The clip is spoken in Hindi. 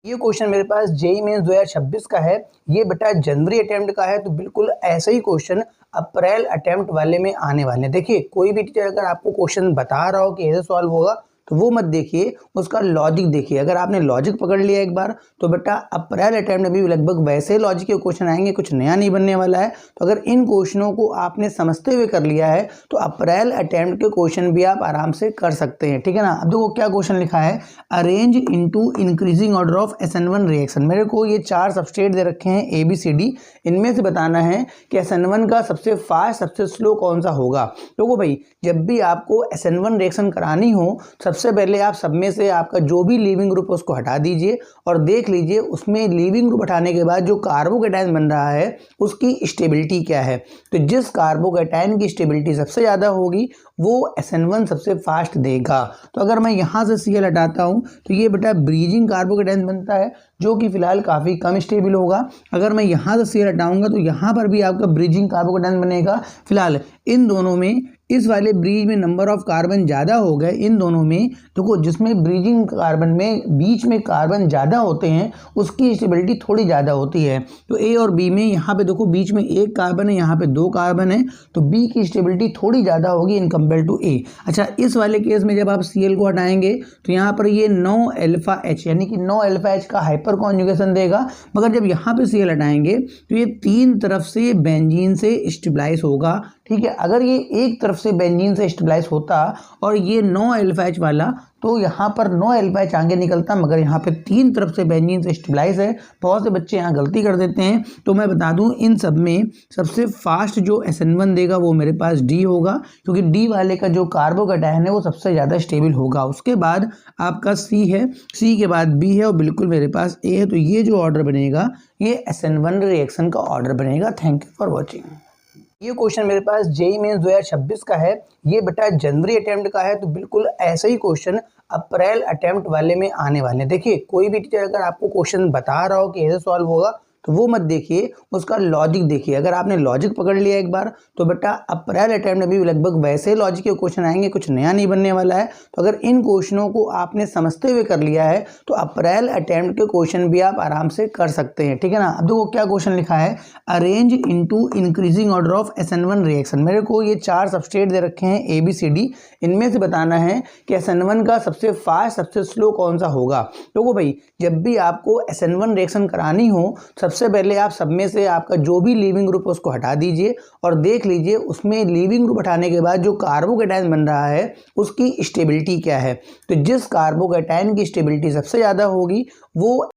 ये क्वेश्चन मेरे पास जेईई मेंस 2026 का है। ये बेटा जनवरी अटेम्प्ट का है, तो बिल्कुल ऐसे ही क्वेश्चन अप्रैल अटेम्प्ट वाले में आने वाले हैं। देखिए, कोई भी टीचर अगर आपको क्वेश्चन बता रहा हो कि ऐसे सॉल्व होगा, तो वो मत देखिए, उसका लॉजिक देखिए। अगर आपने लॉजिक पकड़ लिया एक बार, तो बेटा अप्रैल अटेम्प्ट में भी लगभग वैसे लॉजिक के क्वेश्चन आएंगे, कुछ नया नहीं बनने वाला है। तो अगर इन क्वेश्चनों को आपने समझते हुए कर लिया है, तो अप्रैल अटेम्प्ट के क्वेश्चन भी आप आराम से कर सकते हैं, ठीक है ना। अब देखो क्या क्वेश्चन लिखा है, arrange into increasing order of SN1 reaction. मेरे को ये 4 सबस्ट्रेट दे रखे हैं ABCD, इनमें से बताना है कि SN1 का सबसे फास्ट सबसे स्लो कौन सा होगा। देखो भाई, जब भी आपको SN1 रिएक्शन करानी हो, सबसे पहले आप सब में से आपका जो भी लीविंग ग्रुप है उसको हटा दीजिए और देख लीजिए उसमें लीविंग ग्रुप हटाने के बाद जो कार्बोकेटायन बन रहा है उसकी स्टेबिलिटी क्या है। तो जिस कार्बोकेटायन की स्टेबिलिटी सबसे ज़्यादा होगी वो SN1 सबसे फास्ट देगा। तो अगर मैं यहाँ से Cl हटाता हूँ तो ये बेटा ब्रीजिंग कार्बोकेटायन बनता है, जो कि फिलहाल काफ़ी कम स्टेबल होगा। अगर मैं यहाँ से Cl हटाऊंगा तो यहाँ पर भी आपका ब्रीजिंग कार्बोकेटायन बनेगा। फिलहाल इन दोनों में, इस वाले ब्रिज में नंबर ऑफ कार्बन ज़्यादा हो गए इन दोनों में। देखो, जिसमें ब्रीजिंग कार्बन में बीच में कार्बन ज़्यादा होते हैं उसकी स्टेबिलिटी थोड़ी ज़्यादा होती है। तो A और B में यहाँ पे देखो बीच में एक कार्बन है, यहाँ पे 2 कार्बन है, तो B की स्टेबिलिटी थोड़ी ज़्यादा होगी इन कंपेयर टू A। अच्छा, इस वाले केस में जब आप Cl को हटाएंगे तो यहाँ पर ये 9 अल्फा H यानी कि 9 अल्फा H का हाइपर कॉन्जुगेशन देगा। मगर जब यहाँ पे Cl हटाएंगे तो ये 3 तरफ से बेंजीन से स्टेबलाइज होगा, ठीक है। अगर ये एक तरफ से बेंजीन से स्टेबलाइज होता और ये 9 अल्फा H वाला, तो यहाँ पर 9 अल्फा H आगे निकलता, मगर यहाँ पे 3 तरफ से बेंजीन से स्टेबलाइज है। बहुत से बच्चे यहाँ गलती कर देते हैं। तो मैं बता दूं, इन सब में सबसे फास्ट जो SN1 देगा वो मेरे पास D होगा, क्योंकि D वाले का जो कार्बोकेटायन है वो सबसे ज़्यादा स्टेबल होगा। उसके बाद आपका C है, C के बाद B है और बिल्कुल मेरे पास A है। तो ये जो ऑर्डर बनेगा ये SN1 रिएक्शन का ऑर्डर बनेगा। Thank you for watching. ये क्वेश्चन मेरे पास जेईई मेंस 2026 का है। ये बेटा जनवरी अटेम्प्ट का है, तो बिल्कुल ऐसे ही क्वेश्चन अप्रैल अटेम्प्ट वाले में आने वाले हैं। देखिए, कोई भी टीचर अगर आपको क्वेश्चन बता रहा हो कि ऐसे सॉल्व होगा, तो वो मत देखिए, उसका लॉजिक देखिए। अगर आपने लॉजिक पकड़ लिया एक बार, तो बेटा अप्रैल अटेम्प्ट में भी लगभग वैसे लॉजिक के क्वेश्चन आएंगे, कुछ नया नहीं बनने वाला है। तो अगर इन क्वेश्चनों को आपने समझते हुए कर लिया है, तो अप्रैल अटेम्प्ट के क्वेश्चन भी आप आराम से कर सकते हैं, ठीक है ना। अब देखो क्या क्वेश्चन लिखा है, arrange into increasing order of SN1 reaction. मेरे को ये 4 सबस्ट्रेट दे रखे हैं ABCD, इनमें से बताना है कि SN1 का सबसे फास्ट सबसे स्लो कौन सा होगा। देखो भाई, जब भी आपको SN1 रिएक्शन करानी हो, सबसे पहले आप सब में से आपका जो भी लीविंग ग्रुप उसको हटा दीजिए और देख लीजिए उसमें लीविंग ग्रुप हटाने के बाद जो कार्बोकेटायन बन रहा है उसकी स्टेबिलिटी क्या है। तो जिस कार्बोकेटायन की स्टेबिलिटी सबसे ज़्यादा होगी वो